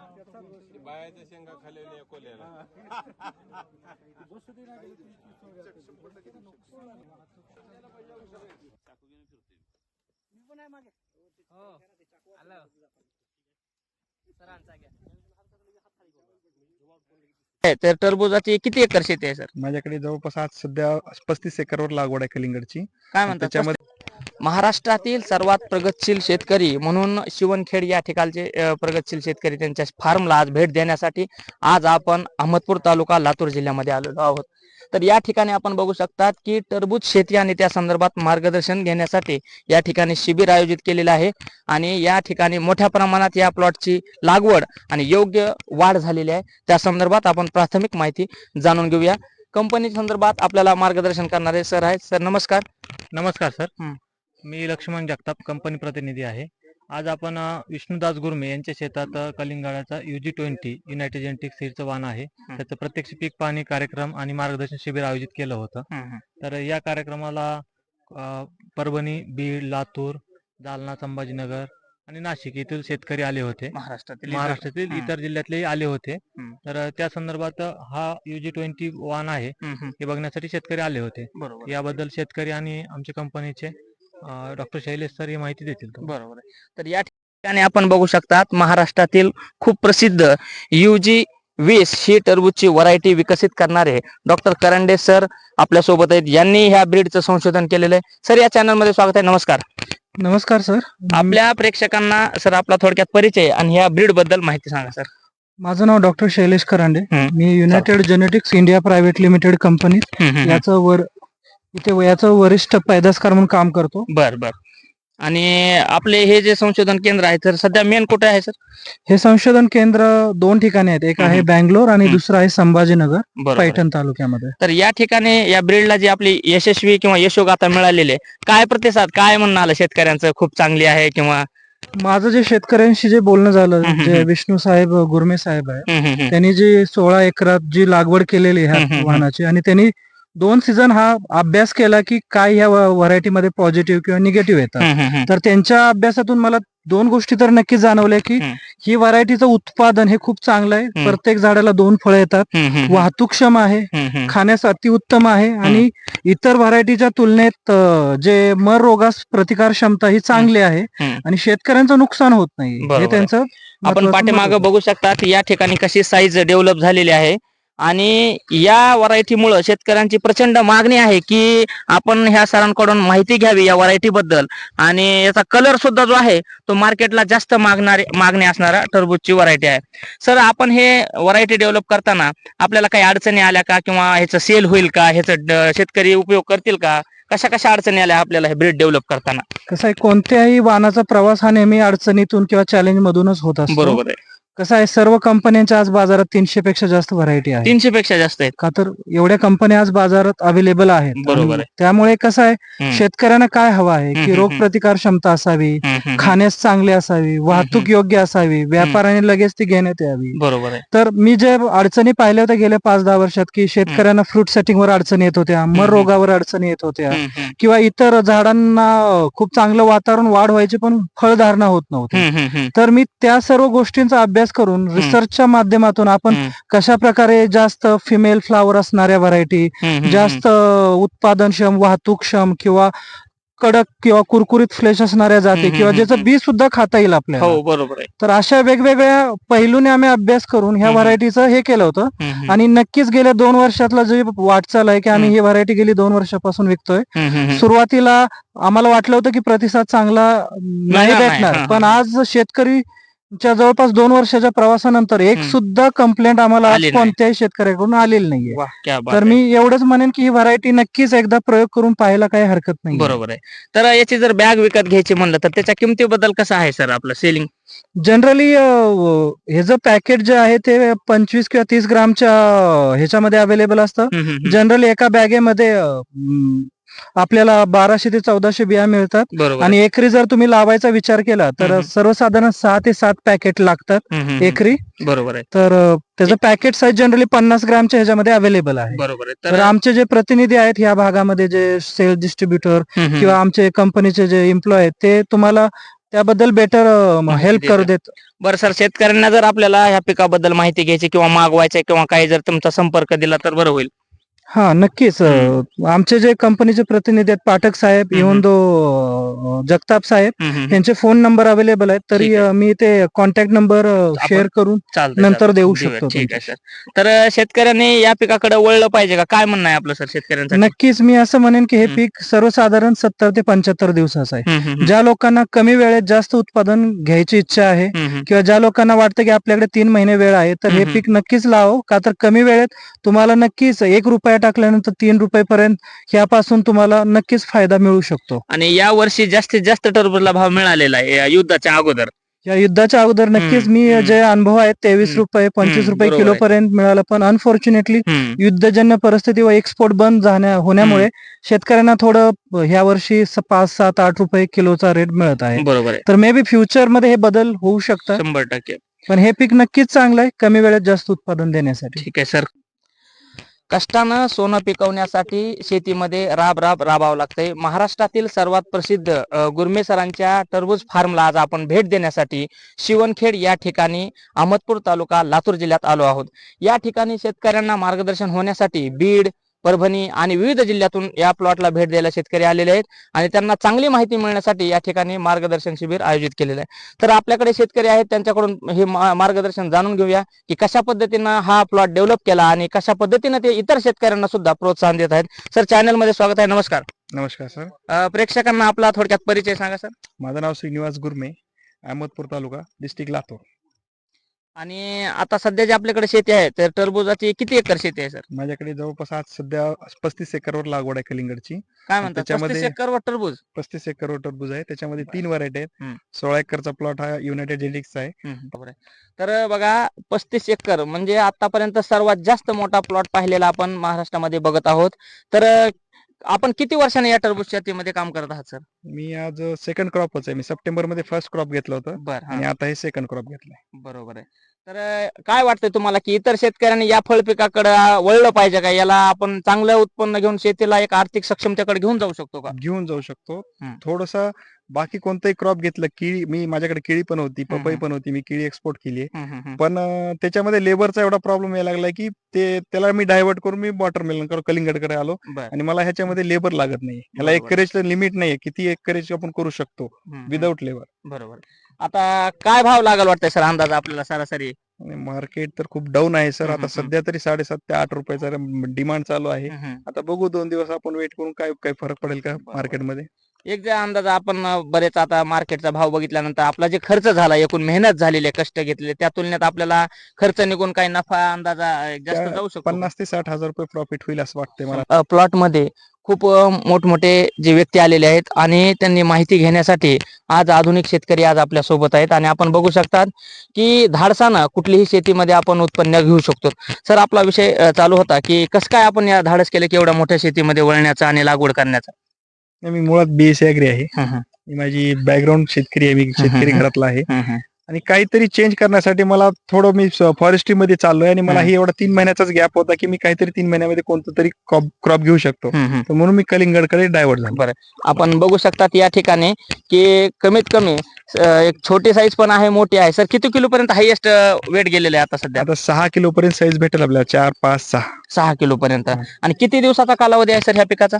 बायाच्या शेंगा खाल्लेल्या एकोल्याला. तर टरबूजाची किती एकर शेती आहे सर? माझ्याकडे जवळपास आज सध्या 35 एकरवर लागवड आहे कलिंगडची. काय म्हणतात त्याच्यामध्ये महाराष्ट्रातील सर्वात प्रगतशील शेतकरी म्हणून शिवणखेड या ठिकाणचे प्रगतशील शेतकरी त्यांच्या फार्मला आज भेट देण्यासाठी आज आपण अहमदपूर तालुका लातूर जिल्ह्यामध्ये आलेलो आहोत. तर या ठिकाणी आपण बघू शकतात की टरबूज शेती आणि त्या संदर्भात मार्गदर्शन घेण्यासाठी या ठिकाणी शिबिर आयोजित केलेलं आहे आणि या ठिकाणी मोठ्या प्रमाणात या प्लॉटची लागवड आणि योग्य वाढ झालेली आहे. त्या संदर्भात आपण प्राथमिक माहिती जाणून घेऊया. कंपनी संदर्भात आपल्याला मार्गदर्शन करणारे सर आहेत. सर नमस्कार. नमस्कार सर, मी लक्ष्मण जगताप, कंपनी प्रतिनिधी आहे. आज आपण विष्णुदास गुरमे यांच्या शेतात कलिंगडाचा UG20 युनायटेड जेनेटिक्स सीडचं वाण आहे. त्याचं प्रत्यक्ष पीक पाहणी कार्यक्रम आणि मार्गदर्शन शिबिर आयोजित केलं होतं. तर या कार्यक्रमाला परभणी, बीड, लातूर, जालना, संभाजीनगर आणि नाशिक येथील शेतकरी आले होते. महाराष्ट्रातील इतर जिल्ह्यातले आले होते. तर त्या संदर्भात हा UG20 वाण आहे हे बघण्यासाठी शेतकरी आले होते. याबद्दल शेतकरी आणि आमच्या कंपनीचे डॉक्टर शैलेश सर ही माहिती देतील. बरोबर आहे. तर या ठिकाणी आपण बघू शकतात महाराष्ट्रातील खूप प्रसिद्ध UG20 ही टरबूजची व्हरायटी विकसित करणारे डॉक्टर करंडे सर आपल्या सोबत आहेत. यांनी ह्या ब्रीडचं संशोधन केलेलं आहे. सर या चॅनल मध्ये स्वागत आहे. नमस्कार. नमस्कार सर. आपल्या प्रेक्षकांना सर आपला थोडक्यात परिचय आणि ह्या ब्रीड बद्दल माहिती सांगा सर. माझं नाव डॉक्टर शैलेश करांडे. मी united genetics India private limited कंपनीत याचं वरिष्ठ पैदासकार म्हणून काम करतो. बर बर. आणि आपले हे जे संशोधन केंद्र आहे तर सध्या मेन कुठे आहे सर? हे संशोधन केंद्र 2 ठिकाणी आहेत. एक आहे बँगलोर आणि दुसरं आहे संभाजीनगर, पैठण तालुक्यामध्ये. तर या ठिकाणी या ब्रीडला जी आपली यशस्वी किंवा यशोगाथा मिळालेली आहे, काय प्रतिसाद काय म्हणणं आलं शेतकऱ्यांचं? खूप चांगली आहे किंवा? माझं जे शेतकऱ्यांशी जे बोलणं झालं, जे विष्णू साहेब गुरमे साहेब आहे, त्यांनी जी 16 एकरात जी लागवड केलेली आहे वाहनाची आणि त्यांनी 2 सीझन हा अभ्यास केला की काय ह्या व्हरायटीमध्ये पॉझिटिव्ह किंवा निगेटिव्ह येतात. तर त्यांच्या अभ्यासातून मला 2 गोष्टी तर नक्की जाणवल्या की ही व्हरायटीचं उत्पादन हे खूप चांगलं आहे. प्रत्येक झाडाला 2 फळं येतात, वाहतूकक्षम आहे, खाण्यास अतिउत्तम आहे आणि इतर व्हरायटीच्या तुलनेत जे मर रोगास प्रतिकार क्षमता ही चांगली आहे आणि शेतकऱ्यांचं नुकसान होत नाही. हे त्यांचं आपण पाठीमागे बघू शकता की या ठिकाणी कशी साईज डेव्हलप झालेली आहे आणि या व्हरायटीमुळे शेतकऱ्यांची प्रचंड मागणी आहे की आपण ह्या सरांकडून माहिती घ्यावी या व्हरायटी बद्दल. आणि याचा कलर सुद्धा जो आहे तो मार्केटला जास्त मागणी असणारा टरबूजची व्हरायटी आहे. सर आपण हे व्हरायटी डेव्हलप करताना आपल्याला काही अडचणी आल्या का किंवा ह्याचं सेल होईल का, ह्याचं शेतकरी उपयोग करतील का? कशा कशा अडचणी आल्या आपल्याला हे ब्रीड डेव्हलप करताना? कसं आहे, कोणत्याही वाहनाचा प्रवास हा नेहमी अडचणीतून किंवा चॅलेंज मधूनच होत असतो. बरोबर आहे. कसं आहे, सर्व कंपन्यांच्या आज बाजारात 300 पेक्षा जास्त व्हरायटी आहे. 300 पेक्षा जास्त आहेत का तर एवढ्या कंपन्या आज बाजारात अवेलेबल आहेत. बरोबर आहे. त्यामुळे कसं आहे, शेतकऱ्यांना काय हवं आहे की रोग प्रतिकार क्षमता असावी, खाण्यास चांगली असावी, वाहतूक योग्य असावी, व्यापाराने लगेच ती घेण्यात यावी. बरोबर आहे. तर मी जे अडचणी पाहिल्या होत्या गेल्या 5-10 वर्षात की शेतकऱ्यांना फ्रूट सेटिंगवर अडचणी येत होत्या, मर रोगावर अडचणी येत होत्या किंवा इतर झाडांना खूप चांगलं वातावरण वाढ व्हायची पण फळधारणा होत नव्हती. तर मी त्या सर्व गोष्टींचा अभ्यास करून रिसर्चच्या माध्यमातून आपण कशा प्रकारे जास्त फिमेल फ्लावर असणाऱ्या व्हरायटी, जास्त उत्पादनक्षम, वाहतूकक्षम किंवा कडक किंवा कुरकुरीत फ्लेश असणाऱ्या जाती किंवा ज्याचं बी सुद्धा खाता येईल आपल्याला. हो बरोबर आहे. तर अशा वेगवेगळ्या पैलूने आम्ही अभ्यास करून ह्या व्हरायटीचं हे केलं होतं आणि नक्कीच गेल्या 2 वर्षातला जे वाटचाल आहे की आम्ही ही व्हरायटी गेली 2 वर्षापासून विकतोय. सुरुवातीला आम्हाला वाटलं होतं की प्रतिसाद चांगला नाही भेटणार, पण आज शेतकरी जवळपास 2 वर्षाच्या प्रवासानंतर एक सुद्धा कंप्लेंट आम्हाला कोणत्याही शेतकऱ्याकडून आलेली नाहीये. तर मी एवढंच म्हणेन की ही व्हरायटी नक्कीच एकदा प्रयोग करून पाहायला काही हरकत नाही. बरोबर आहे. तर याची जर बॅग विकत घ्यायची म्हणलं तर त्याच्या किमतीबद्दल कसं आहे सर आपलं सेलिंग? जनरली हे जे पॅकेट जे आहे ते 25 किंवा 30 ग्रामच्या ह्याच्यामध्ये अवेलेबल असतं. जनरली एका बॅगेमध्ये आपल्याला 1200 ते 1400 बिया मिळतात आणि एकरी जर तुम्ही लावायचा विचार केला तर सर्वसाधारण 6 ते 7 पॅकेट लागतात एकरी. बरोबर आहे. तर त्याचं पॅकेट साईज जनरली 50 ग्रामच्या ह्याच्यामध्ये अवेलेबल आहे. बरोबर आहे. तर आमचे जे प्रतिनिधी आहेत या भागामध्ये, जे सेल्स डिस्ट्रीब्युटर किंवा आमचे कंपनीचे जे एम्प्लॉय आहेत, ते तुम्हाला त्याबद्दल बेटर माहिती हेल्प करू देतात. देत. बरं सर, शेतकऱ्यांना जर आपल्याला ह्या पिकाबद्दल माहिती घ्यायची किंवा मागवायची किंवा काही जर तुमचा संपर्क दिला तर बरं होईल. हा नक्कीच. आमचे जे कंपनीचे प्रतिनिधी आहेत पाठक साहेब, इव्हन दो जगताप साहेब यांचे फोन नंबर अवेलेबल आहेत, तरी ठीक आहे. मी ते कॉन्टॅक्ट नंबर शेअर करून चालतंय, नंतर चालतंय. देऊ देऊया. शकतो ठीक आहे तुमच्याशी. सर. तर शेतकऱ्यांनी या पिकाकडे वळलं पाहिजे का? काय म्हणणं आहे आपलं सर शेतकऱ्यांसाठी? नक्कीच मी असं म्हणेन की हे हम्म. पीक सर्वसाधारण 70 ते 75 दिवसाचं आहे. हम्म, हम्म, ज्या लोकांना कमी वेळेत जास्त उत्पादन घ्यायची इच्छा आहे हम्म. किंवा ज्या लोकांना वाटतं की आपल्याकडे 3 महिने वेळ आहे, तर हे हम्म. पीक नक्कीच लावो. का तर कमी वेळेत तुम्हाला नक्कीच 1 रुपया टाकल्यानंतर 3 रुपयापर्यंत ह्यापासून तुम्हाला नक्कीच फायदा मिळू शकतो. आणि या वर्षी जास्तीत जास्त टरबूजला भाव मिळालेला आहे या युद्धाच्या अगोदर. या युद्धाच्या अगोदर नक्कीच मी जे अनुभव आहेत 23 रुपये 25 रुपये बरोबर किलो आहे. पर्यंत मिळालं, पण अनफॉर्च्युनेटली युद्धजन्य परिस्थिती व एक्सपोर्ट बंद होण्यामुळे शेतकऱ्यांना थोडं ह्या वर्षी 5, 7, 8 रुपये किलोचा रेट मिळत आहे. बरोबर आहे. तर मे बी फ्युचर मध्ये हे बदल होऊ शकतात, 100%. पण हे पीक नक्कीच चांगलं आहे कमी वेळेत जास्त उत्पादन देण्यासाठी. ठीक आहे सर. कष्टानं सोनं पिकवण्यासाठी शेतीमध्ये राबावं लागतंय. महाराष्ट्रातील सर्वात प्रसिद्ध गुरमे सरांच्या टरबूज फार्मला आज आपण भेट देण्यासाठी शिवणखेड या ठिकाणी अहमदपूर तालुका लातूर जिल्ह्यात आलो आहोत. या ठिकाणी शेतकऱ्यांना मार्गदर्शन होण्यासाठी बीड, परभणी आणि विविध जिल्ह्यातून या प्लॉटला भेट द्यायला शेतकरी आलेले आहेत आणि त्यांना चांगली माहिती मिळण्यासाठी या ठिकाणी मार्गदर्शन शिबिर आयोजित केलेलं आहे. तर आपल्याकडे शेतकरी आहेत, त्यांच्याकडून हे मार्गदर्शन जाणून घेऊया की कशा पद्धतीनं हा प्लॉट डेव्हलप केला आणि कशा पद्धतीनं ते इतर शेतकऱ्यांना सुद्धा प्रोत्साहन देत आहेत. सर, चॅनल मध्ये स्वागत आहे. नमस्कार. नमस्कार सर. प्रेक्षकांना आपला थोडक्यात परिचय सांगा सर. माझं नाव श्रीनिवास गुरमे, अहमदपूर तालुका, डिस्ट्रिक्ट लातूर. आणि आता सध्या जे आपल्याकडे शेती आहे तर टरबूजाची किती एकर शेती आहे सर? माझ्याकडे जवळपास आज सध्या 35 एकरवर लागवड आहे कलिंगडची. काय म्हणतात, 35 एकरवर टरबूज? 35 एकरवर टरबूज आहे, त्याच्यामध्ये 3 व्हरायटी आहेत. हम्म. 16 एकरचा प्लॉट हा युनायटेड जेनेटिक्सचा आहे. बरोबर आहे. तर बघा, 35 एकर म्हणजे आतापर्यंत सर्वात जास्त मोठा प्लॉट पाहिलेला आपण महाराष्ट्रामध्ये बघत आहोत. तर आपण किती वर्षाने या टरबूज शेतीमध्ये काम करत आहात सर? मी आज सेकंड क्रॉपच आहे. मी सप्टेंबर मध्ये फर्स्ट क्रॉप घेतलं होतं बरं. आणि आता हे सेकंड क्रॉप घेतलंय. बरोबर आहे. तर काय वाटतंय तुम्हाला की इतर शेतकऱ्यांनी या फळ पिकाकडे वळलं पाहिजे का? याला आपण चांगलं उत्पन्न घेऊन शेतीला एक आर्थिक सक्षमतेकडे घेऊन जाऊ शकतो का? घेऊन जाऊ शकतो. हम्म. थोडस बाकी कोणतंही क्रॉप घेतलं, केळी, माझ्याकडे केळी पण होती, पपई हम्म. पण होती, मी केळी एक्सपोर्ट केली आहे. हम्म, हम्म, हम्म. पण त्याच्यामध्ये लेबरचा एवढा प्रॉब्लेम यायला लागलाय की त्याला मी डायव्हर्ट करून मी वॉटरमेलन कलिंगडकडे आलो बरं. आणि मला ह्याच्यामध्ये लेबर लागत नाही. ह्याला बरोबर. एकरेज लिमिट नाहीये, किती एकरेज आपण करू शकतो हम्म, विदाऊट लेबर. बरोबर. आता काय भाव लागल वाटतंय सर अंदाज आपल्याला सरासरी? मार्केट तर खूप डाऊन आहे सर. हम्म, आता हम्म. सध्या तरी 7.5 ते 8 रुपयाचा डिमांड चालू आहे. आता बघू 2 दिवस आपण वेट करून काय फरक पडेल का बरोबर. मार्केटमध्ये. एक जे अंदाज आपण बरेच आता मार्केटचा भाव बघितल्यानंतर आपला जे खर्च झाला, एकूण मेहनत झालेली आहे, कष्ट घेतलेले, त्या तुलनेत आपल्याला खर्च निघून काही नफा अंदाजा जास्त जाऊ शकतो? 50 ते 60 हजार रुपये प्रॉफिट होईल असं वाटतंय मला. प्लॉट मध्ये खूप मोठमोठे जे व्यक्ती आलेले आहेत आणि त्यांनी माहिती घेण्यासाठी आज आधुनिक शेतकरी आज आपल्या सोबत आहेत आणि आपण बघू शकतात की धाडसानं कुठलीही शेतीमध्ये आपण उत्पन्न घेऊ शकतो. सर, आपला विषय चालू होता की कसं काय आपण या धाडस केलं की एवढ्या मोठ्या शेतीमध्ये वळण्याचा आणि लागवड करण्याचा? मी मुळात BSc ऍग्री आहे. ही माझी बॅकग्राऊंड शेतकरी आहे, मी शेतकरी घरातला आहे आणि काहीतरी चेंज करण्यासाठी मला थोडं मी फॉरेस्ट्री मध्ये चाललोय आणि मला ही एवढा 3 महिन्याचाच गॅप होता की मी काहीतरी 3 महिन्यामध्ये कोणतं तरी क्रॉप घेऊ शकतो, तर म्हणून मी कलिंगडकडे डायव्हर्ट झालो. बरं, आपण बघू शकतात या ठिकाणी की कमीत कमी एक छोटी साईज पण आहे, मोठी आहे. सर, किती किलो पर्यंत हायएस्ट वेट गेलेलं आहे आता सध्या? आता 6 किलो पर्यंत साईज भेटेल आपल्याला, 4, 5, 6. 6 किलो पर्यंत. आणि किती दिवसाचा कालावधी आहे सर ह्या पिकाचा?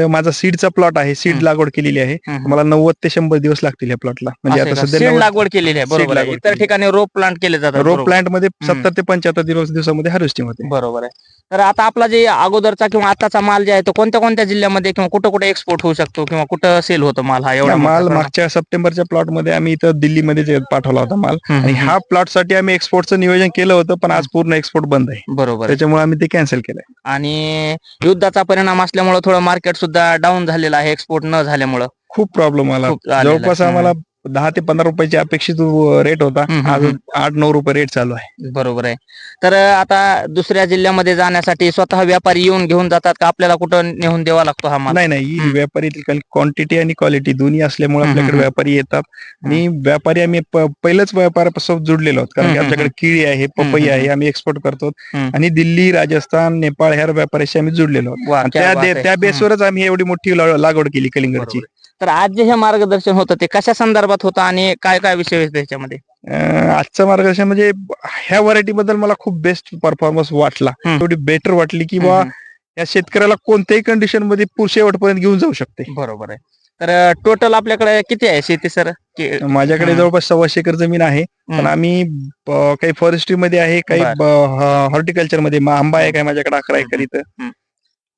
माझा सीडचा प्लॉट आहे, सीड लागवड केलेली आहे. मला 90 ते 100 दिवस लागतील या प्लॉटला. म्हणजे आता सध्या सीड लागवड केलेली आहे. बरोबर आहे. लागवड इतर ठिकाणी रोप प्लांट केले जातात. रोप प्लांट मध्ये 70 ते 75 दिवसामध्ये हार्वेस्टिंग होते. बरोबर आहे. तर आता आपला जे अगोदरचा किंवा आताचा माल जे आहे तो कोणत्या कोणत्या जिल्ह्यामध्ये किंवा कुठं कुठे एक्सपोर्ट होऊ शकतो किंवा कुठं सेल होतो माल हा? एवढा माल मागच्या सप्टेंबरच्या प्लॉट मध्ये आम्ही इथं दिल्लीमध्ये पाठवला होता माल आणि ह्या प्लॉट साठी आम्ही एक्सपोर्टचं नियोजन केलं होतं, पण आज पूर्ण एक्सपोर्ट बंद आहे. बरोबर. त्याच्यामुळे आम्ही ते कॅन्सल केलंय. आणि युद्धाचा परिणाम असल्यामुळे थोडं मार्केट सुद्धा डाऊन झालेलं आहे एक्सपोर्ट न झाल्यामुळं. खूप प्रॉब्लेम आला. जवळपास आम्हाला 10 ते 15 रुपयाची अपेक्षित रेट होता, आज 8-9 रुपये रेट चालू आहे. बरोबर आहे. तर आता दुसऱ्या जिल्ह्यामध्ये जाण्यासाठी स्वतः व्यापारी येऊन घेऊन जातात का आपल्याला कुठं नेऊन द्यावा लागतो हा माल? नाही, व्यापारी क्वांटिटी आणि क्वालिटी दोन्ही असल्यामुळे आपल्याकडे व्यापारी येतात आणि व्यापारी आम्ही पहिलेच व्यापारापासून जुडलेलो आहोत, कारण की आमच्याकडे केळी आहे, पपई आहे, आम्ही एक्सपोर्ट करतो आणि दिल्ली, राजस्थान, नेपाळ ह्या व्यापाऱ्याशी आम्ही जुडलेलो आहोत. त्या बेसवरच आम्ही एवढी मोठी लागवड केली कलिंगडची. तर आज जे हे मार्गदर्शन होतं ते कशा संदर्भात होतं आणि काय काय विषय होते त्याच्यामध्ये? आजचं मार्गदर्शन म्हणजे ह्या व्हरायटी बद्दल मला खूप बेस्ट परफॉर्मन्स वाटला. हम्म. थोडी बेटर वाटली की बा या शेतकऱ्याला कोणत्याही कंडिशन मध्ये शेवटपर्यंत घेऊन जाऊ शकते. बरोबर आहे. तर टोटल आपल्याकडे किती आहे शेती सर? माझ्याकडे जवळपास 125 एकर जमीन आहे. पण आम्ही काही फॉरेस्ट्री मध्ये आहे, काही हॉर्टिकल्चर मध्ये आंबा आहे, काय माझ्याकडे 11 एकर इथं.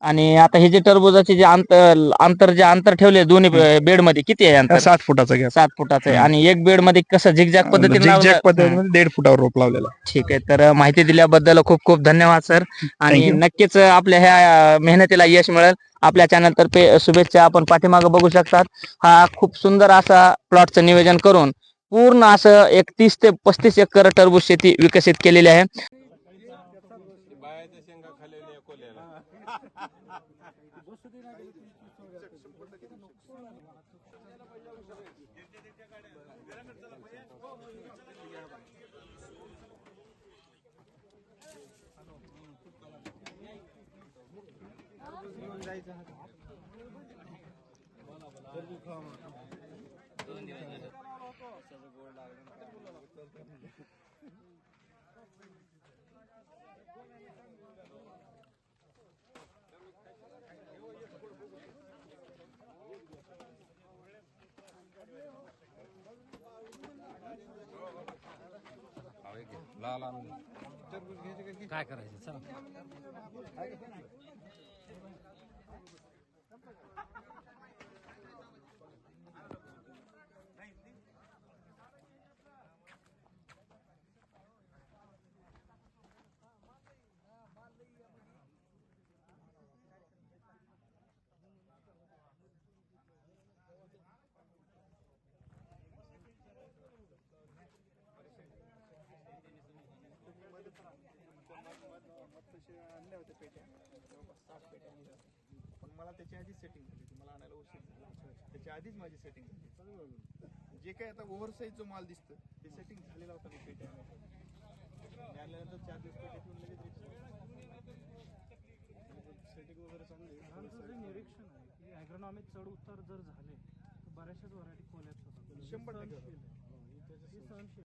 आणि आता हे जे टरबुजाचे जे अंतर ठेवले दोन्ही बेड मध्ये किती आहे अंतर? 7 फुटाचा गॅप. 7 फुटाचं आहे. आणि एक बेड मध्ये कसं झिगझॅग पद्धतीने झिगझॅग पद्धतीमध्ये 1.5 फुटावर रोप लावलेला. ठीक आहे. तर माहिती दिल्याबद्दल खूप खूप धन्यवाद सर. आणि नक्कीच आपल्या ह्या मेहनतीला यश मिळेल. आपल्या चॅनल तर्फे शुभेच्छा. आपण पाठीमागे बघू शकतात, हा खूप सुंदर असा प्लॉटचं नियोजन करून पूर्ण असं एक 30 ते 35 एकर टरबूज शेती विकसित केलेली आहे. बायाच्या शेंगा खाल्लेल्या कोल्याला. काय करायचं चला. पण मला त्याच्या आधीच सेटिंग झाली, मला आणायला उशीर झाला. त्याच्या आधीच माझी सेटिंग झाली. जे काय आता ओव्हरसाईज जो माल दिसतो ते सेटिंग झालेला होता मी पेट्या आल्यानंतर 4 दिवस पेट्यातून लगेच सेटिंग वगैरे चांगली. निरीक्षण आहे की ॲग्रोनॉमिक चढ उतार जर झाले तर बऱ्याचशाच व्हरायटी कोलॅप्स होतात. 100%